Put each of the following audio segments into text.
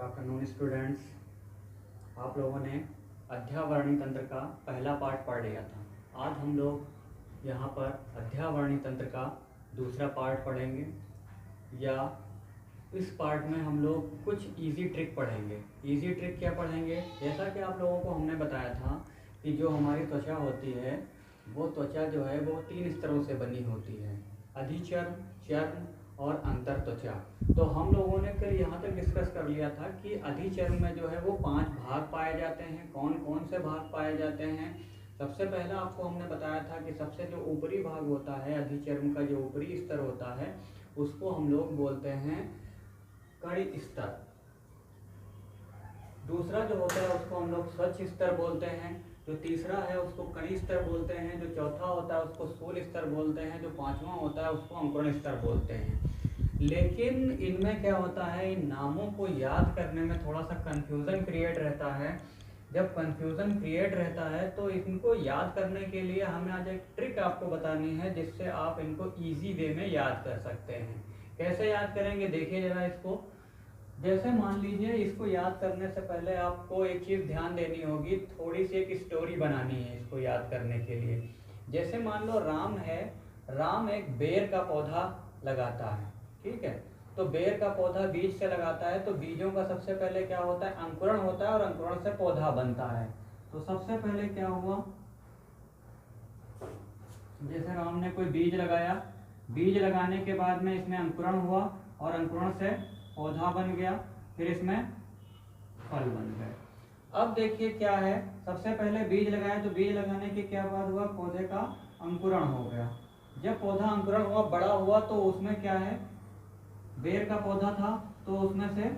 Afternoon students. आप लोगों ने अध्यावरणी तंत्र का पहला पार्ट पढ़ लिया था। आज हम लोग यहाँ पर अध्यावरणी तंत्र का दूसरा पार्ट पढ़ेंगे, या इस पार्ट में हम लोग कुछ इजी ट्रिक पढ़ेंगे। इजी ट्रिक क्या पढ़ेंगे? जैसा कि आप लोगों को हमने बताया था कि जो हमारी त्वचा होती है वो त्वचा जो है वो 3 स्तरों से बनी होती है, अधिचर्म, चर्म और अंतर त्वचा। तो हम लोगों ने कल यहाँ तक डिस्कस कर लिया था कि अधिचर्म में जो है वो 5 भाग पाए जाते हैं। कौन कौन से भाग पाए जाते हैं? सबसे पहला आपको हमने बताया था कि सबसे जो ऊपरी भाग होता है, अधिचर्म का जो ऊपरी स्तर होता है, उसको हम लोग बोलते हैं कड़ी स्तर। दूसरा जो होता है उसको हम लोग स्वच्छ स्तर बोलते हैं। जो तीसरा है उसको कणी स्तर बोलते हैं। जो चौथा होता है उसको स्थूल स्तर बोलते हैं। जो पांचवा होता है उसको अंकुरण स्तर बोलते हैं। लेकिन इनमें क्या होता है, इन नामों को याद करने में थोड़ा सा कंफ्यूजन क्रिएट रहता है। जब कंफ्यूजन क्रिएट रहता है तो इनको याद करने के लिए हमें आज एक ट्रिक आपको बतानी है जिससे आप इनको ईजी वे में याद कर सकते हैं। कैसे याद करेंगे देखिए जरा इसको। जैसे मान लीजिए, इसको याद करने से पहले आपको एक चीज़ ध्यान देनी होगी, थोड़ी सी एक स्टोरी बनानी है इसको याद करने के लिए। जैसे मान लो राम है, राम एक बेर का पौधा लगाता है, ठीक है। तो बेर का पौधा बीज से लगाता है, तो बीजों का सबसे पहले क्या होता है, अंकुरण होता है और अंकुरण से पौधा बनता है। तो सबसे पहले क्या हुआ, जैसे राम ने कोई बीज लगाया, बीज लगाने के बाद में इसमें अंकुरण हुआ और अंकुरण से पौधा बन गया, फिर इसमें फल बन गए। अब देखिए क्या है, सबसे पहले बीज लगाया तो बीज लगाने के क्या बाद हुआ, पौधे का अंकुरण हो गया। जब पौधा अंकुरण हुआ, बड़ा हुआ, तो उसमें क्या है, बेर का पौधा था तो उसमें से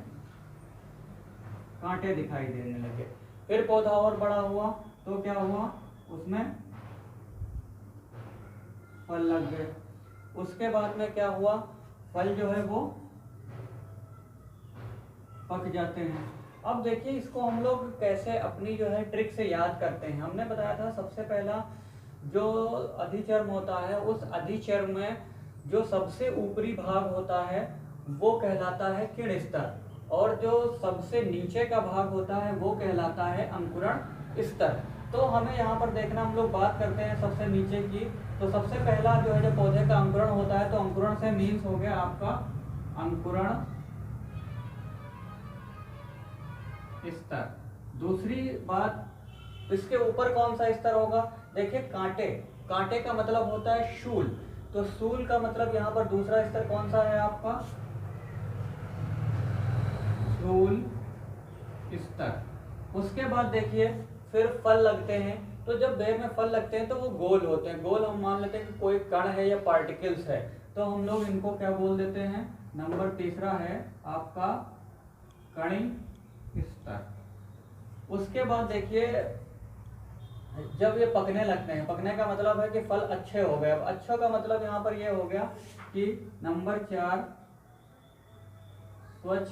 कांटे दिखाई देने लगे। फिर पौधा और बड़ा हुआ तो क्या हुआ, उसमें फल लग गए। उसके बाद में क्या हुआ, फल जो है वो पक जाते हैं। अब देखिए इसको हम लोग कैसे अपनी जो है ट्रिक से याद करते हैं। हमने बताया था सबसे पहला जो अधिचर्म होता है, उस अधिचर्म में जो सबसे ऊपरी भाग होता है वो कहलाता है किण स्तर, और जो सबसे नीचे का भाग होता है वो कहलाता है अंकुरण स्तर। तो हमें यहाँ पर देखना, हम लोग बात करते हैं सबसे नीचे की। तो सबसे पहला जो है जब पौधे का अंकुरण होता है, तो अंकुरण से मीन्स हो गया आपका अंकुरण स्तर। दूसरी बात, इसके ऊपर कौन सा स्तर होगा, देखिए कांटे, कांटे का मतलब होता है शूल। तो शूल का मतलब यहाँ पर दूसरा स्तर कौन सा है आपका, शूल स्तर। उसके बाद देखिए फिर फल लगते हैं। तो जब बेर में फल लगते हैं तो वो गोल होते हैं। गोल हम मान लेते हैं कि कोई कण है या पार्टिकल्स है, तो हम लोग इनको क्या बोल देते हैं, नंबर तीसरा है आपका कणी स्तर। उसके बाद देखिए जब ये पकने लगते हैं, पकने का मतलब है कि फल अच्छे हो गए। अब अच्छों का मतलब यहाँ पर ये हो गया कि नंबर 4 स्वच्छ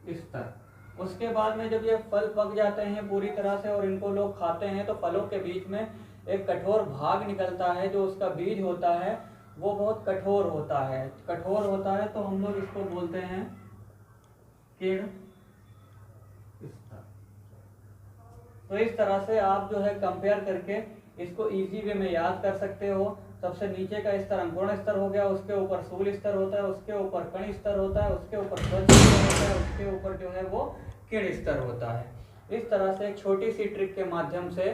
स्तर। उसके बाद में जब ये फल पक जाते हैं पूरी तरह से और इनको लोग खाते हैं, तो फलों के बीच में एक कठोर भाग निकलता है, जो उसका बीज होता है वो बहुत कठोर होता है। कठोर होता है तो हम लोग इसको बोलते हैं किण स्तर। तो इस तरह से आप जो है कंपेयर करके इसको इजी वे में याद कर सकते हो। सबसे नीचे का स्तर अंकुरण स्तर हो गया, उसके ऊपर स्थूल स्तर होता है, उसके ऊपर कण स्तर होता है, उसके ऊपर स्वच्छ स्तर होता है, उसके ऊपर जो है वो किण स्तर होता है। इस तरह से एक छोटी सी ट्रिक के माध्यम से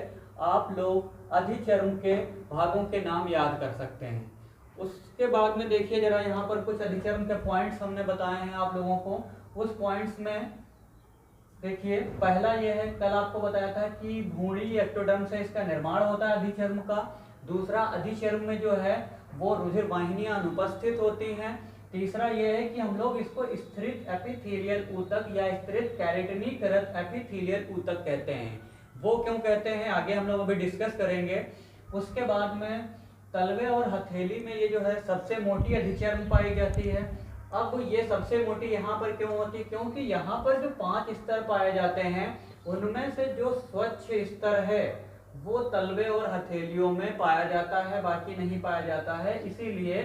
आप लोग अधिचर्म के भागों के नाम याद कर सकते हैं। उसके बाद में देखिए जरा, यहाँ पर कुछ अधिचर्म के पॉइंट्स हमने बताए हैं आप लोगों को। उस पॉइंट्स में देखिए पहला ये है, कल आपको बताया था कि भूरी एक्टोडर्म से इसका निर्माण होता है अधिचर्म का। दूसरा, अधिचर्म में जो है वो रुधिर वाहिनियां अनुपस्थित होती हैं। तीसरा ये है कि हम लोग इसको स्थिरित एपिथेलियल ऊतक या स्थिरित केराटिनीकृत एपिथेलियल ऊतक कहते हैं। वो क्यों कहते हैं आगे हम लोग अभी डिस्कस करेंगे। उसके बाद में तलवे और हथेली में ये जो है सबसे मोटी अधिचर्म पाई जाती है। अब ये सबसे मोटी यहाँ पर क्यों होती है, क्योंकि यहाँ पर जो 5 स्तर पाए जाते हैं उनमें से जो स्वच्छ स्तर है वो तलवे और हथेलियों में पाया जाता है, बाकी नहीं पाया जाता है। इसीलिए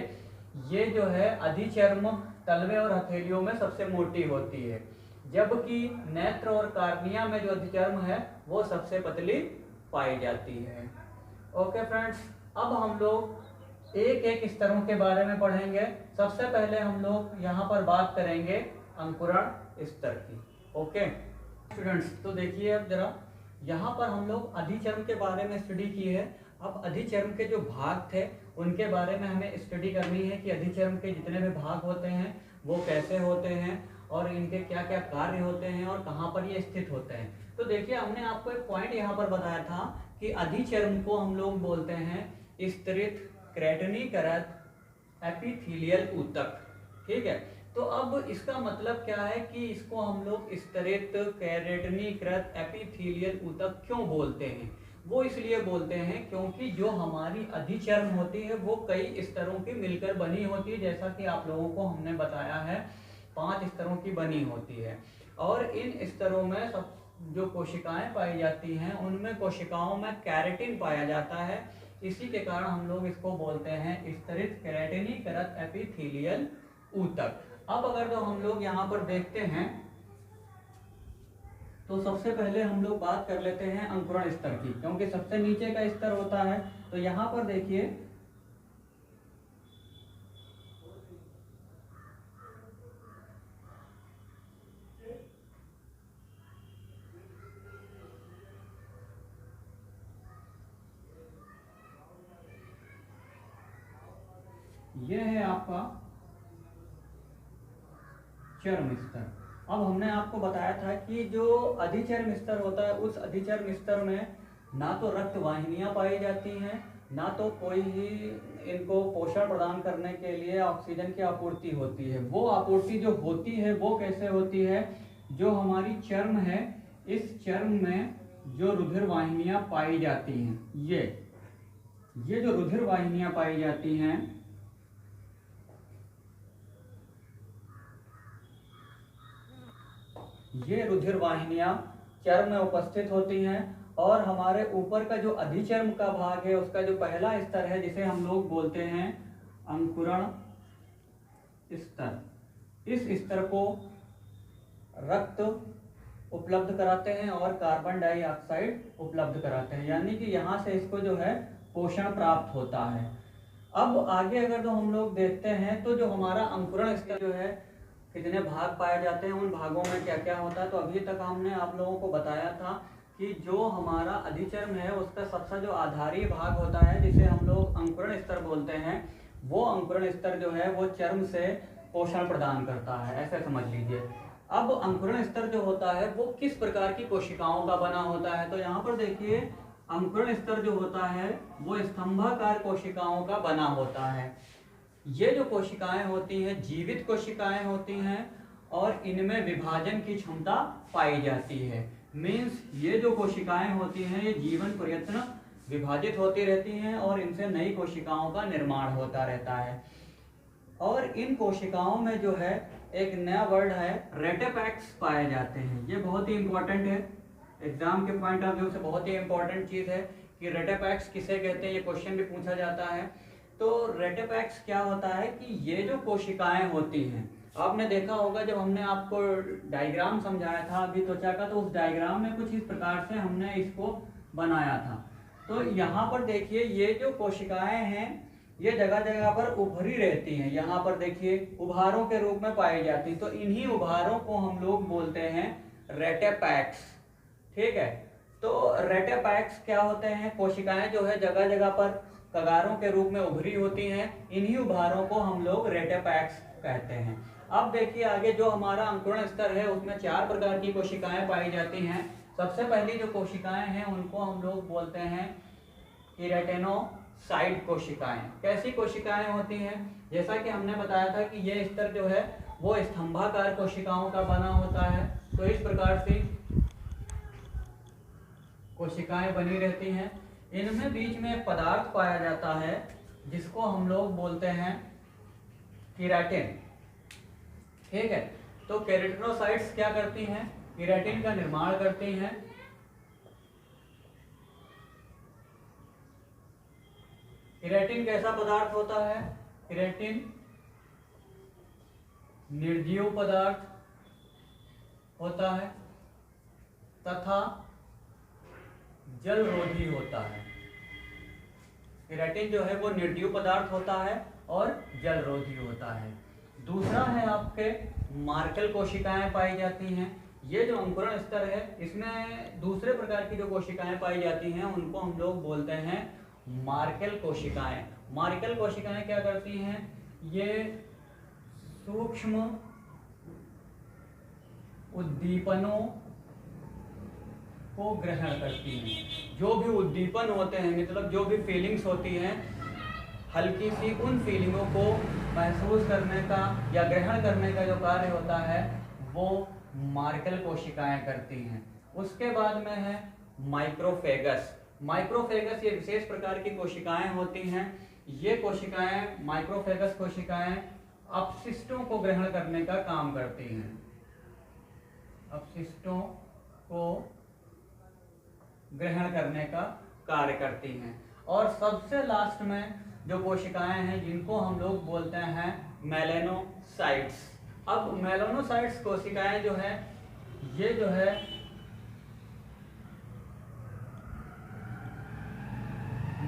ये जो है अधिचर्म तलवे और हथेलियों में सबसे मोटी होती है। जबकि नेत्र और कार्निया में जो अधिचर्म है वो सबसे पतली पाई जाती है। ओके फ्रेंड्स, अब हम लोग एक एक स्तरों के बारे में पढ़ेंगे। सबसे पहले हम लोग यहाँ पर बात करेंगे अंकुरण स्तर की। ओके स्टूडेंट्स, तो देखिए अब जरा यहाँ पर हम लोग अधिचर्म के बारे में स्टडी की है। अब अधिचर्म के जो भाग थे उनके बारे में हमें स्टडी करनी है कि अधिचर्म के जितने भी भाग होते हैं वो कैसे होते हैं और इनके क्या क्या कार्य होते हैं और कहाँ पर ये स्थित होते हैं। तो देखिए, हमने आपको एक पॉइंट यहाँ पर बताया था कि अधिचर्म को हम लोग बोलते हैं स्तरित केराटिनीकृत एपिथेलियल ऊतक। ठीक है, तो अब इसका मतलब क्या है कि इसको हम लोग स्तरित केराटिनीकृत एपिथेलियल ऊतक क्यों बोलते हैं? वो इसलिए बोलते हैं क्योंकि जो हमारी अधिचर्म होती है वो कई स्तरों की मिलकर बनी होती है। जैसा कि आप लोगों को हमने बताया है 5 स्तरों की बनी होती है, और इन स्तरों में सब जो कोशिकाएं पाई जाती हैं उनमें कोशिकाओं में केराटिन पाया जाता है। इसी के कारण हम लोग इसको बोलते हैं स्तरित केराटिनीकृत एपिथेलियल ऊतक। अब अगर तो हम लोग यहाँ पर देखते हैं तो सबसे पहले हम लोग बात कर लेते हैं अंकुरण स्तर की, क्योंकि सबसे नीचे का स्तर होता है। तो यहाँ पर देखिए यह है आपका चर्म स्तर। अब हमने आपको बताया था कि जो अधिचर्म स्तर होता है उस अधिचर्म स्तर में ना तो रक्त वाहिनियां पाई जाती हैं, ना तो कोई ही इनको पोषण प्रदान करने के लिए ऑक्सीजन की आपूर्ति होती है। वो आपूर्ति जो होती है वो कैसे होती है? जो हमारी चर्म है, इस चर्म में जो रुधिर वाहिनियां पाई जाती हैं, ये जो रुधिर वाहिनियां पाई जाती हैं ये रुधिर वाहिनियां चर्म में उपस्थित होती हैं, और हमारे ऊपर का जो अधिचर्म का भाग है उसका जो पहला स्तर है जिसे हम लोग बोलते हैं अंकुरण स्तर, इस स्तर को रक्त उपलब्ध कराते हैं और कार्बन डाइऑक्साइड उपलब्ध कराते हैं, यानी कि यहाँ से इसको जो है पोषण प्राप्त होता है। अब आगे अगर तो हम लोग देखते हैं तो जो हमारा अंकुरण स्तर जो है कितने भाग पाए जाते हैं, उन भागों में क्या क्या होता है। तो अभी तक हमने आप लोगों को बताया था कि जो हमारा अधिचर्म है उसका सबसे जो आधारी भाग होता है जिसे हम लोग अंकुरण स्तर बोलते हैं, वो अंकुरण स्तर जो है वो चर्म से पोषण प्रदान करता है, ऐसे समझ लीजिए। अब अंकुरण स्तर जो होता है वो किस प्रकार की कोशिकाओं का बना होता है? तो यहाँ पर देखिए, अंकुरण स्तर जो होता है वो स्तंभाकार कोशिकाओं का बना होता है। ये जो कोशिकाएं होती हैं जीवित कोशिकाएं होती हैं और इनमें विभाजन की क्षमता पाई जाती है। मीन्स ये जो कोशिकाएं होती हैं ये जीवन प्रयत्न विभाजित होती रहती हैं और इनसे नई कोशिकाओं का निर्माण होता रहता है। और इन कोशिकाओं में जो है एक नया वर्ड है रेटेपैक्स पाए जाते हैं। ये बहुत ही इंपॉर्टेंट है, एग्जाम के पॉइंट ऑफ व्यू से बहुत ही इंपॉर्टेंट चीज़ है कि रेटेपैक्स किसे कहते हैं, ये क्वेश्चन भी पूछा जाता है। तो रेटेपैक्स क्या होता है कि ये जो कोशिकाएं होती हैं, आपने देखा होगा जब हमने आपको डायग्राम समझाया था अभी त्वचा का, तो उस डायग्राम में कुछ इस प्रकार से हमने इसको बनाया था। तो यहाँ पर देखिए ये जो कोशिकाएं हैं ये जगह जगह पर उभरी रहती हैं, यहाँ पर देखिए उभारों के रूप में पाई जाती। तो इन्हीं उभारों को हम लोग बोलते हैं रेटेपैक्स। ठीक है, तो रेटेपैक्स क्या होते हैं? कोशिकाएं जो है जगह जगह पर कगारों के रूप में उभरी होती हैं, इन्हीं उभारों को हम लोग रेटेपैक्स कहते हैं। अब देखिए आगे जो हमारा अंकुरण स्तर है उसमें 4 प्रकार की कोशिकाएं पाई जाती हैं। सबसे पहली जो कोशिकाएं हैं उनको हम लोग बोलते हैं केराटिनोसाइट कोशिकाएं। कैसी कोशिकाएं होती हैं? जैसा कि हमने बताया था कि ये स्तर जो है वो स्तंभाकार कोशिकाओं का बना होता है। तो इस प्रकार से कोशिकाएं बनी रहती हैं, इनमें बीच में एक पदार्थ पाया जाता है जिसको हम लोग बोलते हैं केराटिन। ठीक है, तो केराटिनोसाइट्स क्या करती हैं? केराटिन का निर्माण करती हैं। केराटिन कैसा पदार्थ होता है? केराटिन निर्जीव पदार्थ होता है तथा जलरोधी होता है। केराटिन जो है वो निर्जीव पदार्थ होता है और जलरोधी होता है। दूसरा है आपके मार्केल कोशिकाएं पाई जाती हैं। ये जो अंकुरण स्तर है इसमें दूसरे प्रकार की जो कोशिकाएं पाई जाती हैं उनको हम लोग बोलते हैं मार्केल कोशिकाएं। मार्केल कोशिकाएं क्या करती हैं, ये सूक्ष्म उद्दीपनों को ग्रहण करती हैं। जो भी उद्दीपन होते हैं, मतलब जो भी फीलिंग्स होती हैं, हल्की सी उन फीलिंगों को महसूस करने का या ग्रहण करने का जो कार्य होता है वो मार्केल कोशिकाएं करती हैं। उसके बाद में है माइक्रोफेगस। माइक्रोफेगस ये विशेष प्रकार की कोशिकाएं होती हैं। ये कोशिकाएं, माइक्रोफेगस कोशिकाएं अपशिष्टों को ग्रहण करने का काम करती हैं। अपशिष्टों को ग्रहण करने का कार्य करती हैं। और सबसे लास्ट में जो कोशिकाएं हैं जिनको हम लोग बोलते हैं मेलेनोसाइट्स। अब मेलेनोसाइट्स कोशिकाएं जो है ये जो है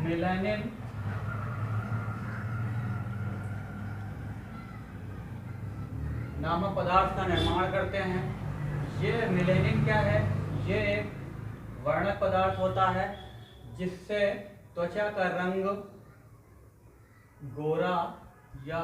मेलानिन नामक पदार्थ का निर्माण करते हैं। ये मेलानिन क्या है, ये एक वर्णक पदार्थ होता है जिससे त्वचा का रंग गोरा या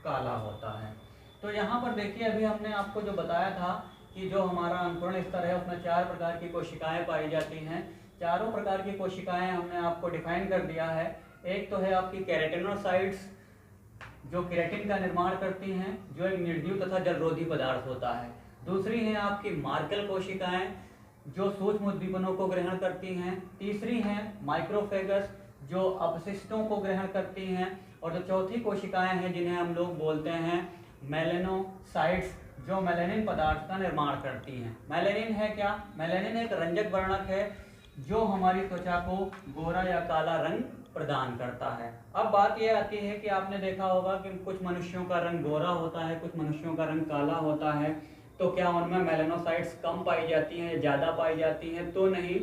काला होता है। तो यहाँ पर देखिए, अभी हमने आपको जो बताया था कि जो हमारा अंकुरण स्तर है उसमें 4 प्रकार की कोशिकाएं पाई जाती हैं। चारों प्रकार की कोशिकाएं हमने आपको डिफाइन कर दिया है। एक तो है आपकी केराटिनोसाइट्स जो केराटिन का निर्माण करती हैं, जो एक निर्जीव तथा जलरोधी पदार्थ होता है। दूसरी है आपकी मार्केल कोशिकाएं जो सूक्ष्म उद्दीपनों को ग्रहण करती हैं। तीसरी है माइक्रोफेगस जो अपशिष्टों को ग्रहण करती हैं। और जो चौथी कोशिकाएं हैं जिन्हें हम लोग बोलते हैं मेलेनोसाइट्स जो मेलानिन पदार्थ का निर्माण करती हैं। मेलानिन है क्या, मेलानिन एक रंजक वर्णक है जो हमारी त्वचा को गोरा या काला रंग प्रदान करता है। अब बात यह आती है कि आपने देखा होगा कि कुछ मनुष्यों का रंग गोरा होता है, कुछ मनुष्यों का रंग काला होता है। तो क्या उनमें मेलेनोसाइट्स कम पाई जाती हैं या ज़्यादा पाई जाती हैं? तो नहीं,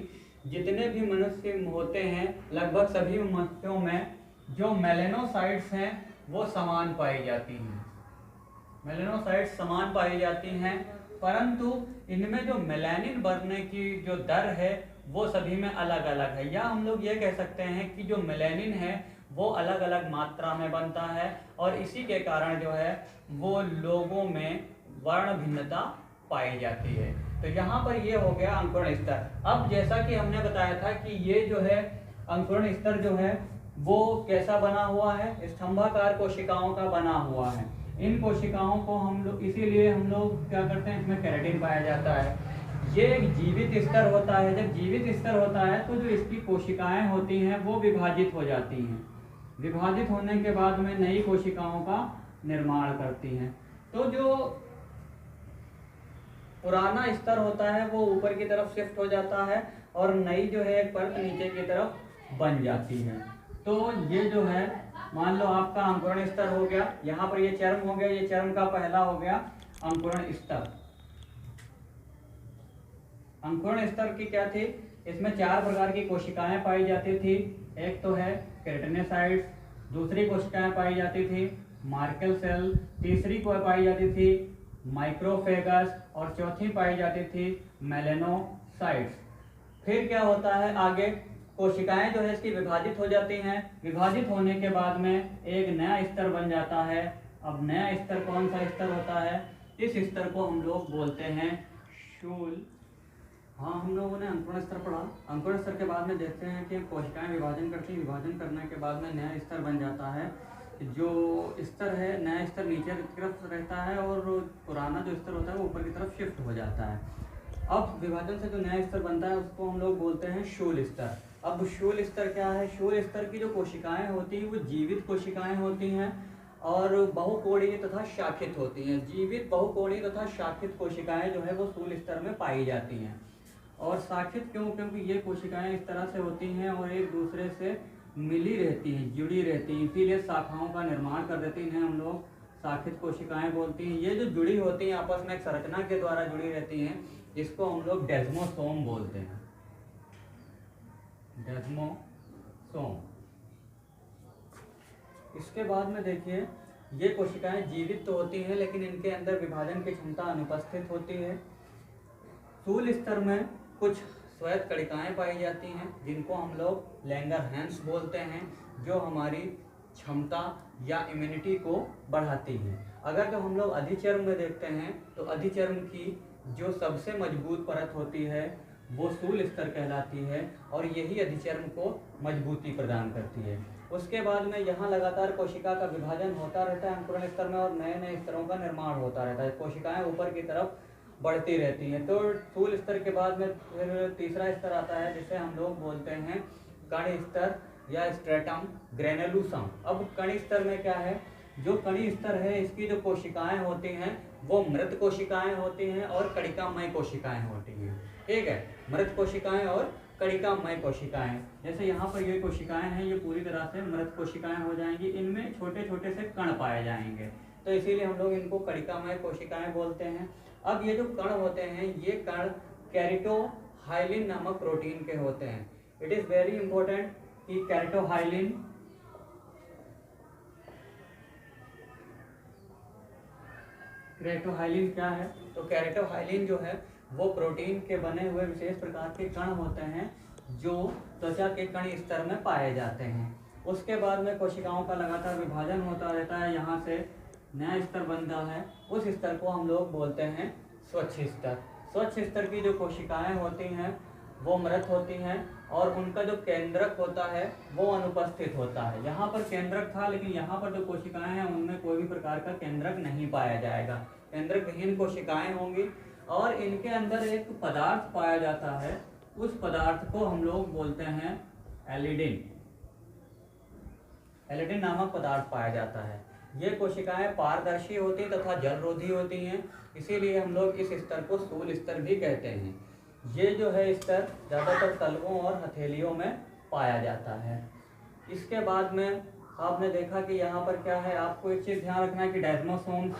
जितने भी मनुष्य होते हैं लगभग सभी मनुष्यों में जो मेलेनोसाइट्स हैं वो समान पाई जाती हैं। मेलेनोसाइट्स समान पाई जाती हैं, परंतु इनमें जो मेलानिन बनने की जो दर है वो सभी में अलग अलग है। या हम लोग ये कह सकते हैं कि जो मेलानिन है वो अलग अलग मात्रा में बनता है और इसी के कारण जो है वो लोगों में वर्ण भिन्नता पाई जाती है। तो यहाँ पर ये हो गया अंकुरण स्तर। अब जैसा कि हमने बताया था कि ये जो है अंकुरण स्तर जो है वो कैसा बना हुआ है, स्तंभाकार कोशिकाओं का बना हुआ है। इन कोशिकाओं को हम लोग इसीलिए हम लोग क्या करते हैं, इसमें केराटिन पाया जाता है। ये एक जीवित स्तर होता है। जब जीवित स्तर होता है तो जो इसकी कोशिकाएं होती हैं वो विभाजित हो जाती हैं। विभाजित होने के बाद में नई कोशिकाओं का निर्माण करती हैं। तो जो पुराना स्तर होता है वो ऊपर की तरफ शिफ्ट हो जाता है और नई जो है एक परत नीचे की तरफ बन जाती है। तो ये जो है मान लो आपका अंकुरण स्तर हो गया, यहाँ पर ये चर्म हो गया, ये चर्म का पहला हो गया अंकुरण स्तर। अंकुरण स्तर की क्या थी, इसमें 4 प्रकार की कोशिकाएं पाई जाती थी। एक तो है केराटिनोसाइट्स, दूसरी कोशिकाएं पाई जाती थी मार्केल सेल, तीसरी को पाई जाती थी माइक्रोफेगस और चौथी पाई जाती थी मेलेनोसाइट्स। फिर क्या होता है आगे, कोशिकाएं जो है इसकी विभाजित हो जाती हैं। विभाजित होने के बाद में एक नया स्तर बन जाता है। अब नया स्तर कौन सा स्तर होता है, इस स्तर को हम लोग बोलते हैं शूल। हाँ, हम लोगों ने अंकुरण स्तर पढ़ा। अंकुरण स्तर के बाद में देखते हैं कि कोशिकाएं विभाजन करती हैं। विभाजन करने के बाद में नया स्तर बन जाता है। जो स्तर है, नया स्तर नीचे की तरफ रहता है और पुराना जो स्तर होता है वो ऊपर की तरफ शिफ्ट हो जाता है। अब विभाजन से जो नया स्तर बनता है उसको हम लोग बोलते हैं शूल स्तर। अब शूल स्तर क्या है, शूल स्तर की जो कोशिकाएं होती हैं वो जीवित कोशिकाएं होती हैं और बहुकोणीय तथा शाखित होती हैं। जीवित, बहुकोणीय तथा शाखित कोशिकाएं जो है वो शूल स्तर में पाई जाती हैं। और शाखित क्यों, क्योंकि ये कोशिकाएं इस तरह से होती हैं और एक दूसरे से मिली रहती हैं, जुड़ी रहती हैं, इसीलिए शाखाओं का निर्माण कर देती हैं। हम लोग शाखित कोशिकाएं बोलती हैं। ये जो जुड़ी होती हैं आपस में एक संरचना के द्वारा जुड़ी रहती हैं, इसको हम लोग डेस्मोसोम बोलते हैं, डेस्मोसोम। इसके बाद में देखिए, ये कोशिकाएं जीवित तो होती हैं लेकिन इनके अंदर विभाजन की क्षमता अनुपस्थित होती है। स्थूल स्तर में कुछ श्वेत कणिकाएं पाई जाती हैं जिनको हम लोग लैंगरहैंस बोलते हैं, जो हमारी क्षमता या इम्यूनिटी को बढ़ाती हैं। अगर जब हम लोग अधिचर्म में देखते हैं तो अधिचर्म की जो सबसे मजबूत परत होती है वो स्थूल स्तर कहलाती है और यही अधिचर्म को मजबूती प्रदान करती है। उसके बाद में यहाँ लगातार कोशिका का विभाजन होता रहता है अंकुरण स्तर में और नए नए स्तरों का निर्माण होता रहता है, कोशिकाएं ऊपर की तरफ बढ़ती रहती हैं। तो स्थूल स्तर के बाद में फिर तीसरा स्तर आता है जिसे हम लोग बोलते हैं कण स्तर या स्ट्रेटम ग्रेनुलोसम। अब कण स्तर में क्या है, जो कणी स्तर है इसकी जो कोशिकाएं होती हैं वो मृत कोशिकाएं होती हैं और कणिकामय कोशिकाएं होती हैं। ठीक है, मृत कोशिकाएं और कणिकामय कोशिकाएं। जैसे यहाँ पर ये कोशिकाएं हैं, ये पूरी तरह से मृत कोशिकाएं हो जाएंगी, इनमें छोटे छोटे से कण पाए जाएंगे, तो इसीलिए हम लोग इनको कणिकामय कोशिकाएं बोलते हैं। अब ये जो कण होते हैं ये कण कैरिटोहाइलिन नामक प्रोटीन के होते हैं। इट इज वेरी इंपॉर्टेंट कि कैरिटोहाइलिन क्या है, तो कैरिटोहाइलिन जो है वो प्रोटीन के बने हुए विशेष प्रकार के कण होते हैं जो त्वचा के कण स्तर में पाए जाते हैं। उसके बाद में कोशिकाओं का लगातार विभाजन होता रहता है, यहाँ से नया स्तर बनता है, उस स्तर को हम लोग बोलते हैं स्वच्छ स्तर। स्वच्छ स्तर की जो कोशिकाएं होती हैं वो मृत होती हैं और उनका जो केंद्रक होता है वो अनुपस्थित होता है। यहाँ पर केंद्रक था लेकिन यहाँ पर जो कोशिकाएं हैं उनमें कोई भी प्रकार का केंद्रक नहीं पाया जाएगा, केंद्रक विहीन कोशिकाएं होंगी और इनके अंदर एक पदार्थ पाया जाता है, उस पदार्थ को हम लोग बोलते हैं एलिडिन। एलिडिन नामक पदार्थ पाया जाता है। ये कोशिकाएं पारदर्शी होती तथा जलरोधी होती हैं, इसीलिए हम लोग इस स्तर को स्थूल स्तर भी कहते हैं। ये जो है स्तर ज़्यादातर तलवों और हथेलियों में पाया जाता है। इसके बाद में आपने देखा कि यहाँ पर क्या है, आपको एक चीज़ ध्यान रखना है कि डेस्मोसोम्स।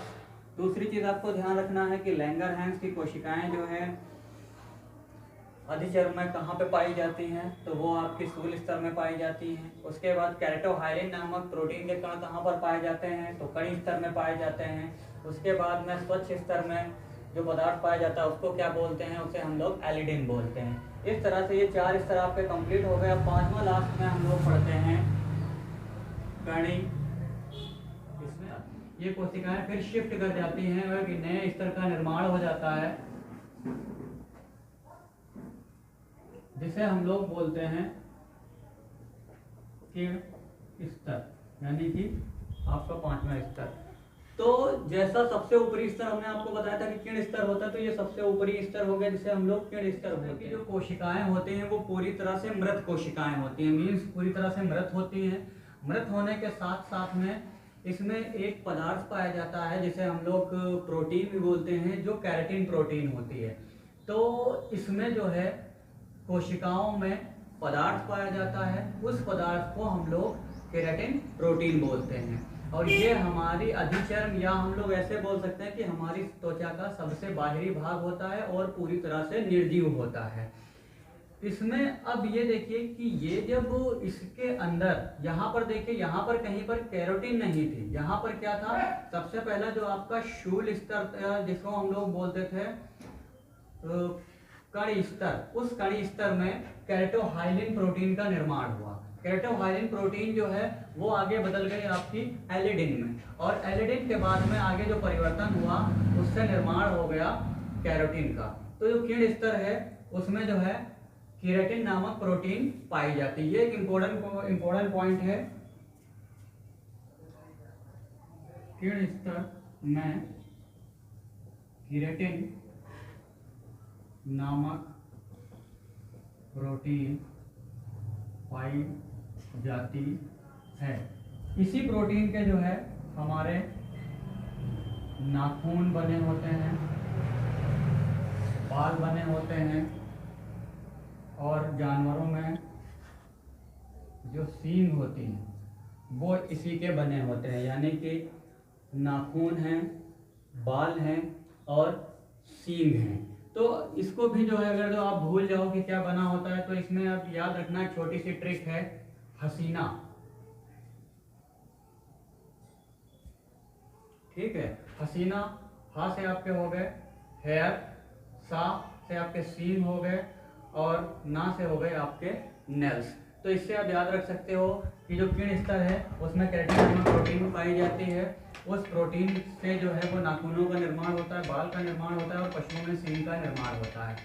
दूसरी चीज़ आपको ध्यान रखना है कि लैंगरहैंस की कोशिकाएं जो है अधिचर्म में कहाँ पे पाई जाती हैं, तो वो आपके स्थूल स्तर में पाई जाती हैं। उसके बाद कैरिटोहाइलिन नामक प्रोटीन के कण कहाँ पर पाए जाते हैं, तो कणी स्तर में पाए जाते हैं। उसके बाद में स्वच्छ स्तर में जो पदार्थ पाया जाता है उसको क्या बोलते हैं, उसे हम लोग एलिडिन बोलते हैं। इस तरह से ये 4 स्तर आपके कंप्लीट हो गए। अब 5वां लास्ट में हम लोग पढ़ते हैं कणी। इसमें ये कोशिकाएं फिर शिफ्ट कर जाती हैं और एक नए स्तर का निर्माण हो जाता है जिसे हम लोग बोलते हैं किरण स्तर, यानी कि आपका 5वां स्तर। तो जैसा सबसे ऊपरी स्तर हमने आपको बताया था कि किरण स्तर होता है, तो ये सबसे ऊपरी स्तर हो गया जिसे हम लोग किरण स्तर बोलते हैं। जो कोशिकाएं होती हैं वो पूरी तरह से मृत कोशिकाएं होती हैं, मीन्स पूरी तरह से मृत होती हैं। मृत होने के साथ साथ में इसमें एक पदार्थ पाया जाता है जिसे हम लोग प्रोटीन भी बोलते हैं, जो कैरेटिन प्रोटीन होती है। तो इसमें जो है कोशिकाओं में पदार्थ पाया जाता है, उस पदार्थ को हम लोग केराटिन प्रोटीन बोलते हैं और ये हमारी अधिचर्म या हम लोग ऐसे बोल सकते हैं कि हमारी त्वचा का सबसे बाहरी भाग होता है और पूरी तरह से निर्जीव होता है। इसमें अब ये देखिए कि ये जब इसके अंदर यहाँ पर देखिए, यहाँ पर कहीं पर कैरोटीन नहीं थी, यहाँ पर क्या था, सबसे पहला जो आपका शूल स्तर जिसको हम लोग बोलते थे कण स्तर, उस कण स्तर में कैरिटोहाइलिन प्रोटीन का निर्माण हुआ। कैरिटोहाइलिन प्रोटीन जो है वो आगे बदल गई आपकी एलिडिन में और एलिडिन के बाद में आगे जो परिवर्तन हुआ उससे निर्माण हो गया कैरोटीन का। तो जो किरण स्तर है उसमें जो है केराटिन नामक प्रोटीन पाई जाती है। ये एक इम्पोर्टेंट पॉइंट है। किरण स्तर में केराटिन नामक प्रोटीन पाई जाती है। इसी प्रोटीन के जो है हमारे नाखून बने होते हैं, बाल बने होते हैं और जानवरों में जो सींग होती हैं वो इसी के बने होते हैं, यानी कि नाखून हैं, बाल हैं और सींग हैं। तो इसको भी जो है अगर जो आप भूल जाओ कि क्या बना होता है तो इसमें आप याद रखना, एक छोटी सी ट्रिक है, हसीना। ठीक है, हसीना, हा से आपके हो गए हेयर, सा से आपके सींग हो गए और ना से हो गए आपके नेल्स। तो इससे आप याद रख सकते हो कि जो किण स्तर है उसमें केराटिन नामक प्रोटीन पाई जाती है। उस प्रोटीन से जो है वो नाखूनों का निर्माण होता है, बाल का निर्माण होता है और पशुओं में सींग का निर्माण होता है।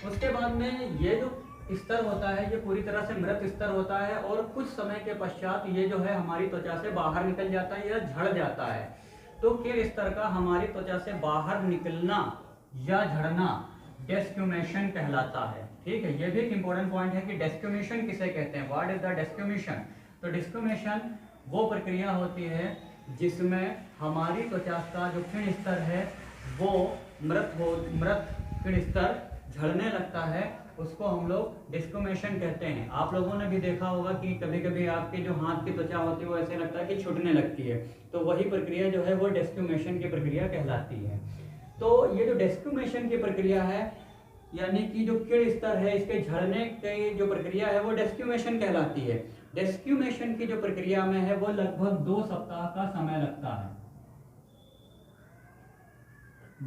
उसके बाद में ये जो स्तर होता है ये पूरी तरह से मृत स्तर होता है और कुछ समय के पश्चात ये जो है हमारी त्वचा से बाहर निकल जाता है या झड़ जाता है। तो किण स्तर का हमारी त्वचा से बाहर निकलना या झड़ना डेस्क्यूमेशन कहलाता है। ठीक है, ये भी एक इंपॉर्टेंट पॉइंट है कि डेस्क्यूमेशन किसे कहते हैं, व्हाट इज द डेस्क्यूमेशन। तो डेस्क्यूमेशन वो प्रक्रिया होती है जिसमें हमारी त्वचा का जो किण स्तर है वो मृत किण स्तर झड़ने लगता है, उसको हम लोग डेस्क्यूमेशन कहते हैं। आप लोगों ने भी देखा होगा कि कभी कभी आपके जो हाथ की त्वचा होती है वो ऐसे लगता है कि छूटने लगती है, तो वही प्रक्रिया जो है वो डेस्क्यूमेशन की प्रक्रिया कहलाती है। तो ये जो डेस्क्यूमेशन की प्रक्रिया है यानी कि जो किण स्तर है इसके झड़ने की जो प्रक्रिया है वो डेस्क्यूमेशन कहलाती है। डेस्क्यूमेशन की जो प्रक्रिया में है वो लगभग 2 सप्ताह का समय लगता है,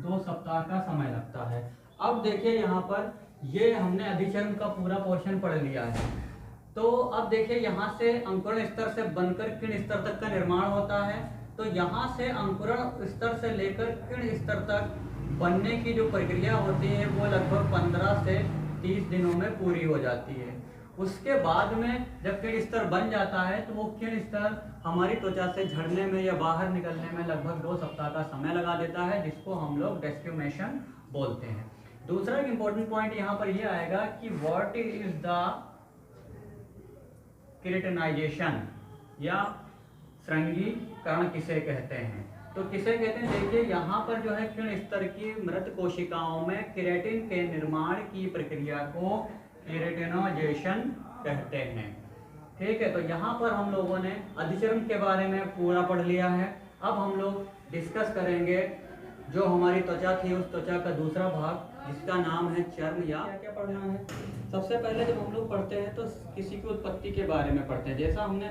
2 सप्ताह का समय लगता है। अब देखिए यहाँ पर ये हमने अधिचर्म का पूरा पोर्शन पढ़ लिया है। तो अब देखिए यहाँ से अंकुरण स्तर से बनकर किण स्तर तक का निर्माण होता है। तो यहाँ से अंकुरण स्तर से लेकर किण स्तर तक बनने की जो प्रक्रिया होती है वो लगभग 15 से 30 दिनों में पूरी हो जाती है। उसके बाद में जब किण स्तर बन जाता है तो वो किण स्तर हमारी त्वचा से झड़ने में या बाहर निकलने में लगभग 2 सप्ताह का समय लगा देता है, जिसको हम लोग डेस्क्यूमेशन बोलते हैं। दूसरा एक इंपॉर्टेंट पॉइंट यहाँ पर यह आएगा कि व्हाट इज द केराटिनाइजेशन या श्रृंगीकरण किसे कहते हैं। तो किसे कहते हैं, देखिए यहाँ पर जो है किण स्तर की मृत कोशिकाओं में केराटिन के निर्माण की प्रक्रिया को केराटिनाइजेशन कहते हैं। ठीक है, तो यहाँ पर हम लोगों ने अधिचर्म के बारे में पूरा पढ़ लिया है। अब हम लोग डिस्कस करेंगे जो हमारी त्वचा थी उस त्वचा का दूसरा भाग जिसका नाम है चर्म। या क्या पढ़ना है, सबसे पहले जब हम लोग पढ़ते हैं तो किसी की उत्पत्ति के बारे में पढ़ते हैं। जैसा हमने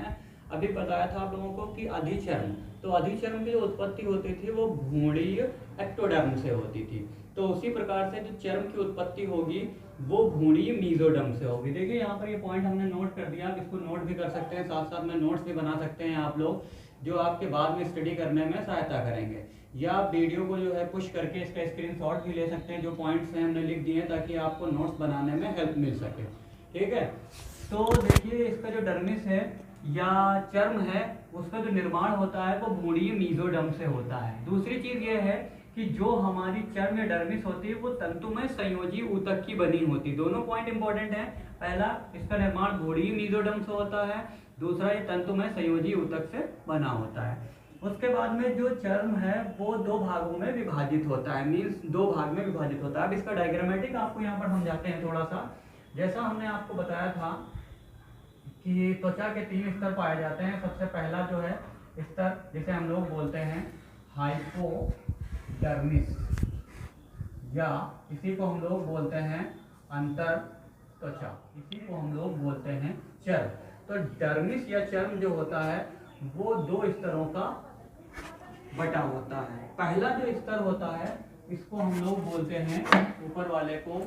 अभी बताया था आप लोगों को कि अधिचर्म, तो अधिचर्म की जो उत्पत्ति होती थी वो भ्रूणीय एक्टोडर्म से होती थी। तो उसी प्रकार से जो चर्म की उत्पत्ति होगी वो भ्रूणीय मीजोडर्म से होगी। देखिए यहाँ पर ये पॉइंट हमने नोट कर दिया, आप इसको नोट भी कर सकते हैं, साथ साथ में नोट्स भी बना सकते हैं आप लोग, जो आपके बाद में स्टडी करने में सहायता करेंगे। या आप वीडियो को जो है पुश करके इसका स्क्रीनशॉट भी ले सकते हैं, जो पॉइंट्स हैं हमने लिख दिए हैं, ताकि आपको नोट्स बनाने में हेल्प मिल सके। ठीक है, तो देखिए इसका जो डर्मिस है या चर्म है उसका जो निर्माण होता है वो भ्रूणीय मीजोडर्म से होता है। दूसरी चीज ये है कि जो हमारी चर्म या डर्मिस होती है वो तंतुमय संयोजी ऊतक की बनी होती है। दोनों पॉइंट इंपॉर्टेंट है, पहला इसका निर्माण भ्रूणीय मीजोडर्म से होता है, दूसरा ये तंतुमय संयोजी ऊतक से बना होता है। उसके बाद में जो चर्म है वो 2 भागों में विभाजित होता है, मीन्स 2 भाग में विभाजित होता है। अब इसका डायग्रामेटिक आपको यहाँ पर समझाते हैं थोड़ा सा। जैसा हमने आपको बताया था कि त्वचा के 3 स्तर पाए जाते हैं। सबसे पहला जो है स्तर जिसे हम लोग बोलते हैं हाइपोडर्मिस, या इसी को हम लोग बोलते हैं अंतर त्वचा, इसी को हम लोग बोलते हैं चर्म। तो डर्मिस या चर्म जो होता है वो 2 स्तरों का बटा होता है। पहला जो स्तर होता है इसको हम लोग बोलते हैं, ऊपर वाले को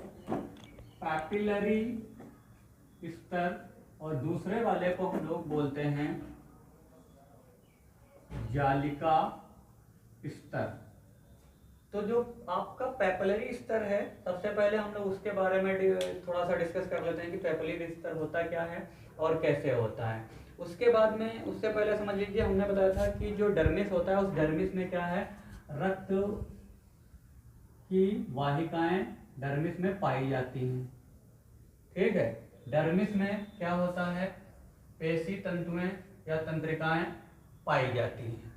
पैपिलरी स्तर, और दूसरे वाले को हम लोग बोलते हैं जालिका स्तर। तो जो आपका पैपिलरी स्तर है, सबसे पहले हम लोग उसके बारे में थोड़ा सा डिस्कस कर लेते हैं कि पैपिलरी स्तर होता क्या है और कैसे होता है। उसके बाद में, उससे पहले समझ लीजिए हमने बताया था कि जो डर्मिस होता है उस डर्मिस में क्या है, रक्त की वाहिकाएं डर्मिस में पाई जाती हैं। ठीक है, डर्मिस में क्या होता है, पेशी तंतुएं या तंत्रिकाएं पाई जाती हैं।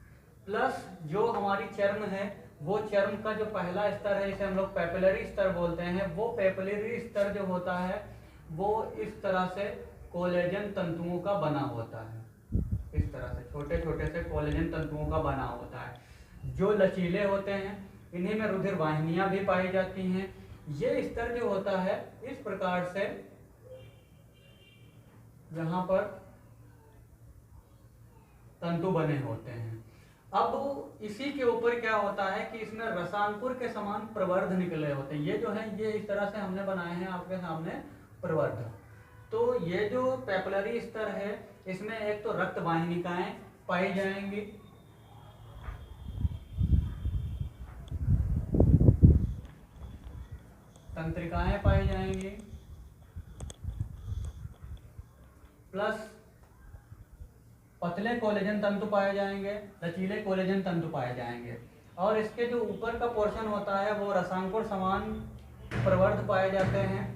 प्लस जो हमारी चर्म है वो चर्म का जो पहला स्तर है जिसे हम लोग पैपिलरी स्तर बोलते हैं, वो पैपिलरी स्तर जो होता है वो इस तरह से कोलेजन तंतुओं का बना होता है। इस तरह से छोटे छोटे से कोलेजन तंतुओं का बना होता है। जो लचीले होते हैं, इन्हीं में रुधिर वाहिनियां भी पाई जाती हैं। ये स्तर जो होता है इस प्रकार से यहाँ पर तंतु बने होते हैं। अब इसी के ऊपर क्या होता है कि इसमें रसांकुर के समान प्रवर्ध निकले होते हैं। ये जो है ये इस तरह से हमने बनाए हैं आपके सामने प्रवर्ध। तो ये जो पेपिलरी स्तर है इसमें एक तो रक्त वाहिनिकाएं पाई जाएंगी, तंत्रिकाएं पाई जाएंगी, प्लस पतले कोलेजन तंतु पाए जाएंगे, लचीले कोलेजन तंतु पाए जाएंगे। और इसके जो ऊपर का पोर्शन होता है वो रसांकुर समान प्रवर्ध पाए जाते हैं।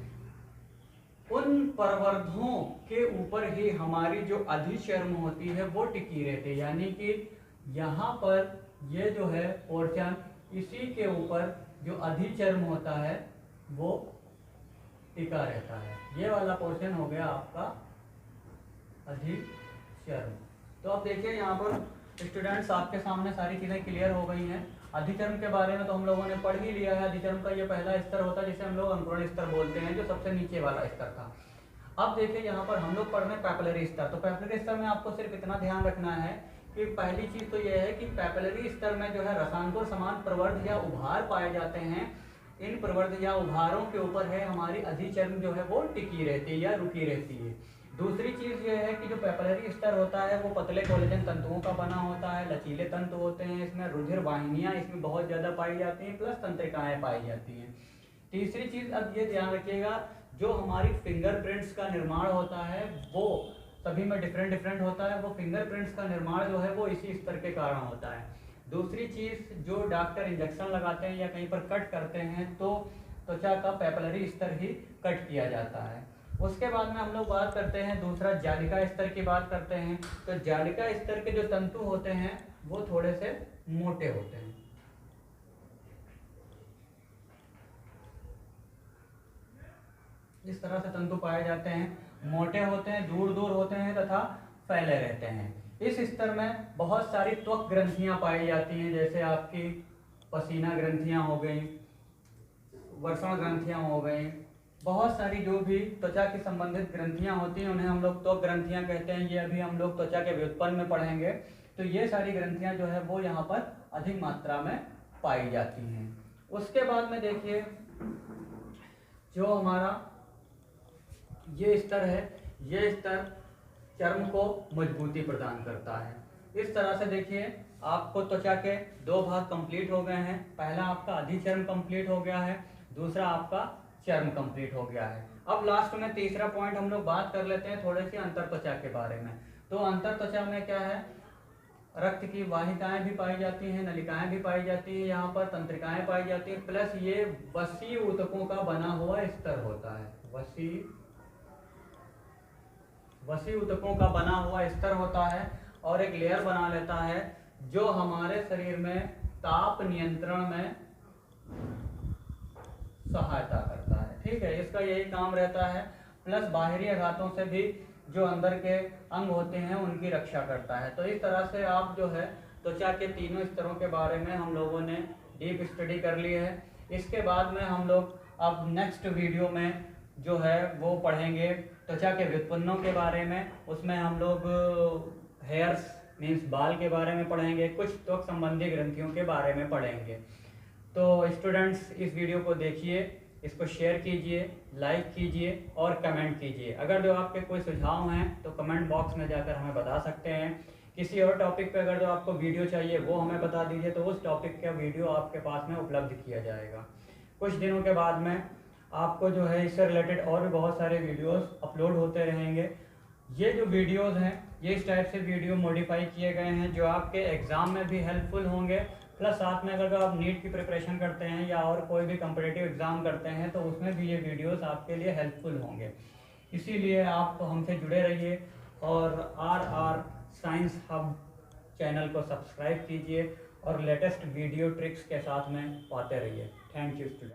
उन प्रवर्धों के ऊपर ही हमारी जो अधिचर्म होती है वो टिकी रहती है, यानी कि यहाँ पर ये जो है पोर्शन, इसी के ऊपर जो अधिचर्म होता है वो टिका रहता है। ये वाला पोर्शन हो गया आपका अधिचर्म। तो अब देखिए यहाँ पर स्टूडेंट्स आपके सामने सारी चीज़ें क्लियर हो गई हैं। अधिचर्म के बारे में तो हम लोगों ने पढ़ ही लिया है। अधिचर्म का ये पहला स्तर होता है जिसे हम लोग अंकुरण स्तर बोलते हैं, जो सबसे नीचे वाला स्तर था। अब देखिए यहाँ पर हम लोग पढ़ रहे हैं पेपिलरी स्तर। तो पेपिलरी स्तर में आपको सिर्फ इतना ध्यान रखना है कि पहली चीज़ तो यह है कि पेपिलरी स्तर में जो है रसांकुर समान प्रवर्ध या उभार पाए जाते हैं। इन प्रवर्ध या उभारों के ऊपर है हमारी अधिचर्म जो है वो टिकी रहती है या रुकी रहती है। दूसरी चीज़ ये है कि जो पेपिलरी स्तर होता है वो पतले कोलेजन तंतुओं का बना होता है, लचीले तंतु होते हैं, इसमें रुधिर वाहिनियां इसमें बहुत ज़्यादा पाई जाती हैं, प्लस तंत्रिकाएं पाई जाती हैं। तीसरी चीज़ अब ये ध्यान रखिएगा, जो हमारी फिंगरप्रिंट्स का निर्माण होता है वो सभी में डिफरेंट होता है। वो फिंगरप्रिंट्स का निर्माण जो है वो इसी स्तर के कारण होता है। दूसरी चीज़, जो डॉक्टर इंजेक्शन लगाते हैं या कहीं पर कट करते हैं तो त्वचा का पेपिलरी स्तर ही कट किया जाता है। उसके बाद में हम लोग बात करते हैं दूसरा जालिका स्तर की बात करते हैं। तो जालिका स्तर के जो तंतु होते हैं वो थोड़े से मोटे होते हैं। इस तरह से तंतु पाए जाते हैं, मोटे होते हैं, दूर दूर होते हैं तथा फैले रहते हैं। इस स्तर में बहुत सारी त्वक ग्रंथियां पाई जाती हैं, जैसे आपकी पसीना ग्रंथियां हो गई, वर्षण ग्रंथियां हो गई, बहुत सारी जो भी त्वचा की संबंधित ग्रंथियां होती हैं उन्हें हम लोग त्वक ग्रंथियां कहते हैं। ये अभी हम लोग त्वचा के व्युत्पन्न में पढ़ेंगे। तो ये सारी ग्रंथियां जो है वो यहाँ पर अधिक मात्रा में पाई जाती हैं। उसके बाद में देखिए जो हमारा ये स्तर है, ये स्तर चर्म को मजबूती प्रदान करता है। इस तरह से देखिए आपको त्वचा के दो भाग कंप्लीट हो गए हैं। पहला आपका अधिचर्म कंप्लीट हो गया है, दूसरा आपका चर्म कंप्लीट हो गया है। अब लास्ट में तीसरा पॉइंट हम लोग बात कर लेते हैं थोड़े से अंतर त्वचा के बारे में। तो अंतर त्वचा में क्या है, रक्त की वाहिकाएं भी पाई जाती हैं, नलिकाएं भी पाई जाती हैं, यहाँ पर तंत्रिकाएं पाई जाती हैं, प्लस ये वसी ऊतकों का बना हुआ स्तर होता है। वसी ऊतकों का बना हुआ स्तर होता है और एक लेयर बना लेता है जो हमारे शरीर में ताप नियंत्रण में सहायता करता है। ठीक है, इसका यही काम रहता है। प्लस बाहरी आघातों से भी जो अंदर के अंग होते हैं उनकी रक्षा करता है। तो इस तरह से आप जो है त्वचा के तीनों स्तरों के बारे में हम लोगों ने डीप स्टडी कर ली है। इसके बाद में हम लोग अब नेक्स्ट वीडियो में जो है वो पढ़ेंगे त्वचा के व्युत्पन्नों के बारे में। उसमें हम लोग हेयर्स मीन्स बाल के बारे में पढ़ेंगे, कुछ त्वक संबंधी ग्रंथियों के बारे में पढ़ेंगे। तो स्टूडेंट्स इस वीडियो को देखिए, इसको शेयर कीजिए, लाइक कीजिए और कमेंट कीजिए। अगर जो आपके कोई सुझाव हैं तो कमेंट बॉक्स में जाकर हमें बता सकते हैं। किसी और टॉपिक पे अगर जो आपको वीडियो चाहिए वो हमें बता दीजिए, तो उस टॉपिक का वीडियो आपके पास में उपलब्ध किया जाएगा। कुछ दिनों के बाद में आपको जो है इससे रिलेटेड और भी बहुत सारे वीडियोस अपलोड होते रहेंगे। ये जो वीडियोस हैं ये इस टाइप से वीडियो मॉडिफाई किए गए हैं जो आपके एग्ज़ाम में भी हेल्पफुल होंगे, प्लस साथ में अगर आप नीट की प्रिपरेशन करते हैं या और कोई भी कॉम्पिटिटिव एग्ज़ाम करते हैं तो उसमें भी ये वीडियोस आपके लिए हेल्पफुल होंगे। इसीलिए आप हमसे जुड़े रहिए और RR साइंस हब चैनल को सब्सक्राइब कीजिए और लेटेस्ट वीडियो ट्रिक्स के साथ में पाते रहिए। Thank you student.